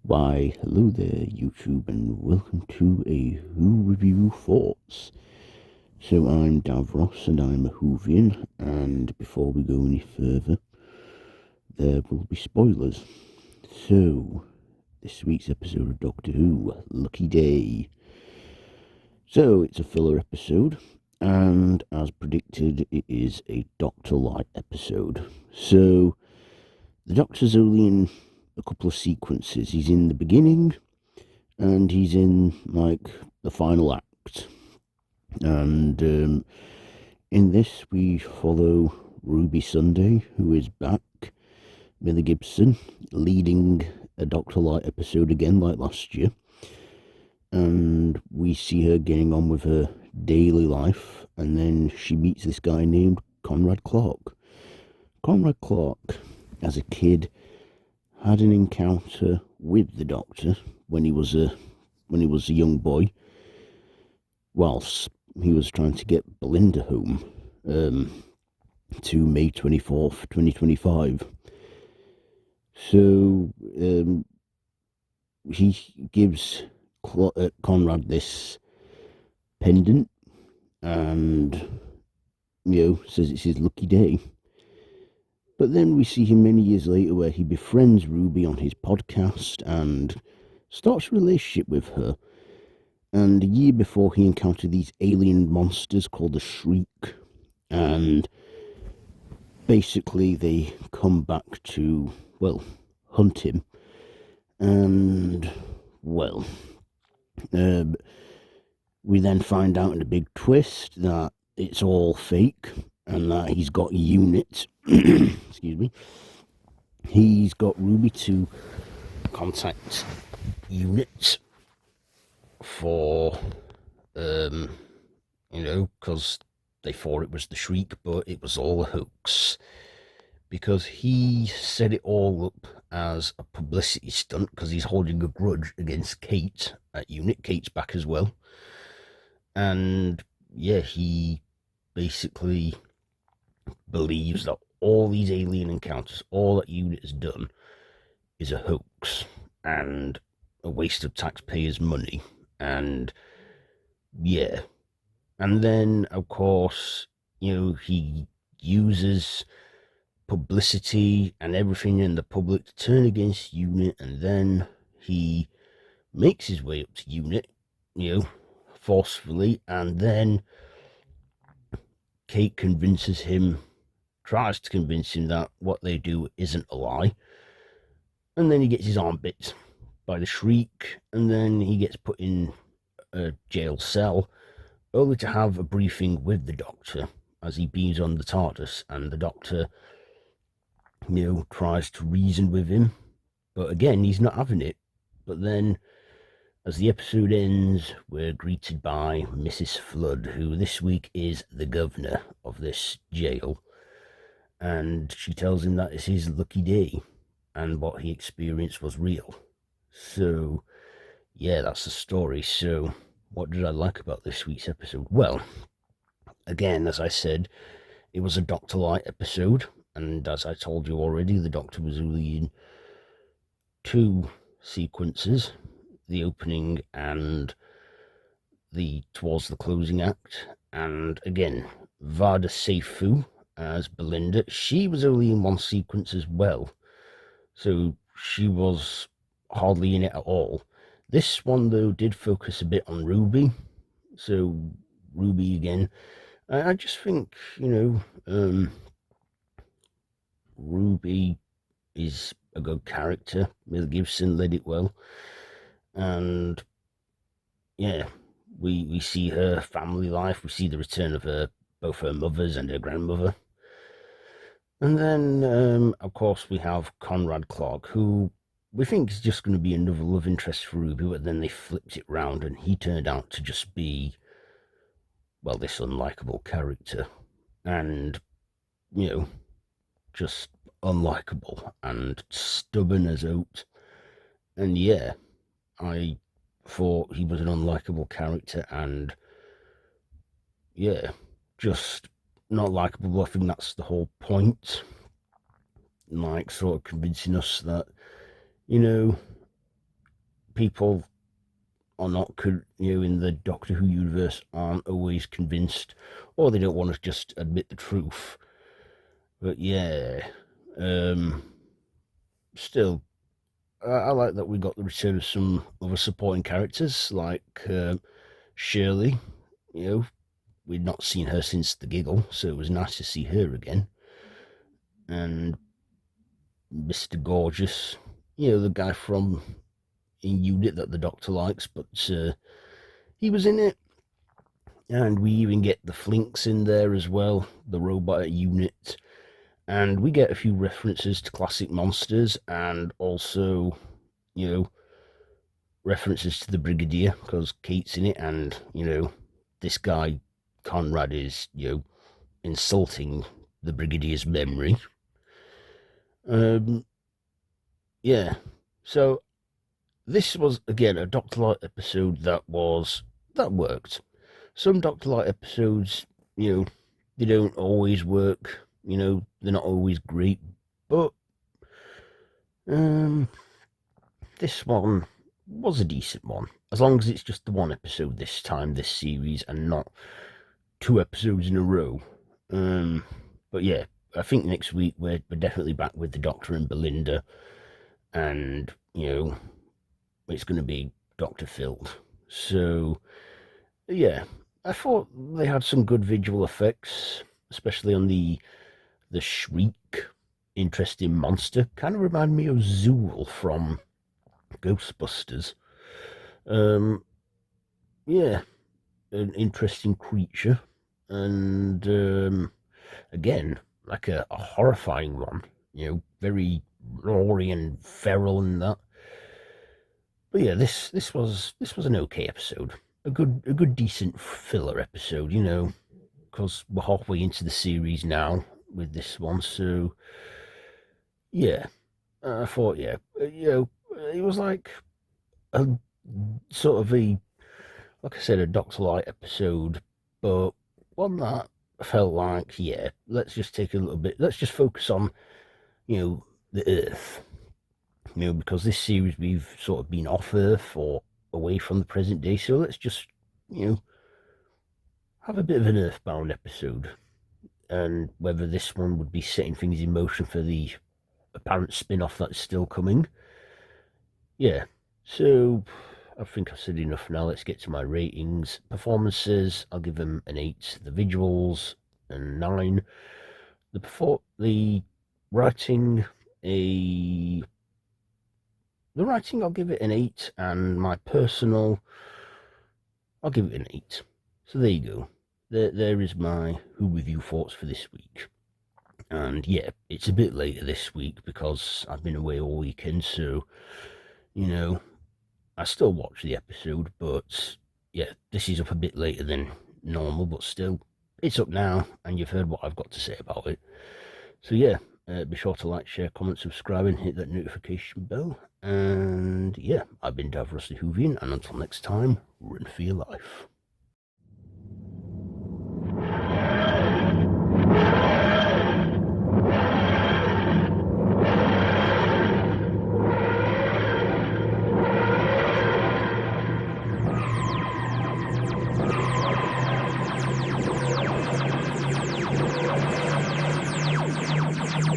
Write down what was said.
Why, hello there, YouTube, and welcome to a Who Review Thoughts. So I'm Davros, and I'm a Whovian, and before we go any further, there will be spoilers. So, this week's episode of Doctor Who, Lucky Day. So, it's a filler episode, and as predicted, it is a Doctor Light episode. So, the Doctor's only in a couple of sequences. He's in the beginning, and he's in the final act. And in this we follow Ruby Sunday, who is back, Millie Gibson leading a Doctor Light episode again like last year, and we see her getting on with her daily life, and then she meets this guy named Conrad Clarke. Conrad Clarke, as a kid, had an encounter with the Doctor when he was a young boy, whilst he was trying to get Belinda home to May 24th, 2025. So he gives Conrad this pendant and, says it's his lucky day. But then we see him many years later where he befriends Ruby on his podcast and starts a relationship with her. And a year before, he encountered these alien monsters called the Shriek, and basically they come back to, hunt him. And, we then find out in a big twist that it's all fake and that he's got units. Excuse me. He's got Ruby to contact units for, because they thought it was the Shriek, but it was all a hoax. Because he set it all up as a publicity stunt, because he's holding a grudge against Kate at unit. Kate's back as well. And, he basically believes that all these alien encounters, all that unit has done, is a hoax and a waste of taxpayers' money. And and then of course, he uses publicity and everything in the public to turn against unit, and then he makes his way up to unit, forcefully, and then Kate tries to convince him that what they do isn't a lie, and then he gets his arm bit by the Shriek, and then he gets put in a jail cell, only to have a briefing with the Doctor as he beams on the TARDIS, and the Doctor, tries to reason with him, but again, he's not having it. But then, as the episode ends, we're greeted by Mrs. Flood, who this week is the governor of this jail, and she tells him that it's his lucky day, and what he experienced was real. So, that's the story. So, what did I like about this week's episode? Well, again, as I said, it was a Doctor Light episode, and as I told you already, the Doctor was only in two sequences, the opening and towards the closing act. And again, Varada Sethu as Belinda, she was only in one sequence as well, so she was hardly in it at all. This one, though, did focus a bit on Ruby. So Ruby again, I just think, Ruby is a good character. Millie Gibson led it well, and we see her family life. We see the return of both her mothers and her grandmother. And then, of course, we have Conrad Clarke, who we think is just going to be another love interest for Ruby, but then they flipped it round, and he turned out to just be, this unlikable character. And, just unlikable and stubborn as oat. And I thought he was an unlikable character, and just not likable. I think that's the whole point, sort of convincing us that people are not, in the Doctor Who universe aren't always convinced, or they don't want to just admit the truth. But yeah, still, I like that we got the return of some other supporting characters, like Shirley. We'd not seen her since the giggle, so it was nice to see her again. And Mr. Gorgeous, the guy from in Unit that the Doctor likes, but he was in it. And we even get the Flinks in there as well, the robot at Unit. And we get a few references to classic monsters, and also, references to the Brigadier, because Kate's in it, and, this guy, Conrad, is, insulting the Brigadier's memory. Yeah. So this was, again, a Doctor Light episode that worked. Some Doctor Light episodes, they don't always work. They're not always great. But this one was a decent one. As long as it's just the one episode this time, this series, and not 2 episodes in a row. But yeah, I think next week we're definitely back with the Doctor and Belinda. And, it's going to be Doctor filled. So, yeah, I thought they had some good visual effects, especially on the Shriek, interesting monster. Kind of reminded me of Zool from Ghostbusters. Yeah, an interesting creature. And, again, like a horrifying one, very roaring and feral and that. But yeah, this was an okay episode, a good decent filler episode, because we're halfway into the series now with this one. So yeah, I thought it was like a sort of like I said, a Doctor Light episode, but one that felt like, let's just take a little bit, let's just focus on the Earth. Because this series we've sort of been off Earth or away from the present day, so let's just, have a bit of an Earthbound episode. And whether this one would be setting things in motion for the apparent spin-off that's still coming. Yeah, so I think I've said enough now. Let's get to my ratings. Performances, I'll give them an 8. The visuals, a 9. The writing, The writing, I'll give it an 8, and my personal, I'll give it an 8. So there you go. There is my Who Review thoughts for this week. And yeah, it's a bit later this week because I've been away all weekend, so, I still watch the episode, but yeah, this is up a bit later than normal, but still, it's up now, and you've heard what I've got to say about it. So yeah, be sure to like, share, comment, subscribe, and hit that notification bell. And yeah, I've been Davros the Whovian, and until next time, run for your life.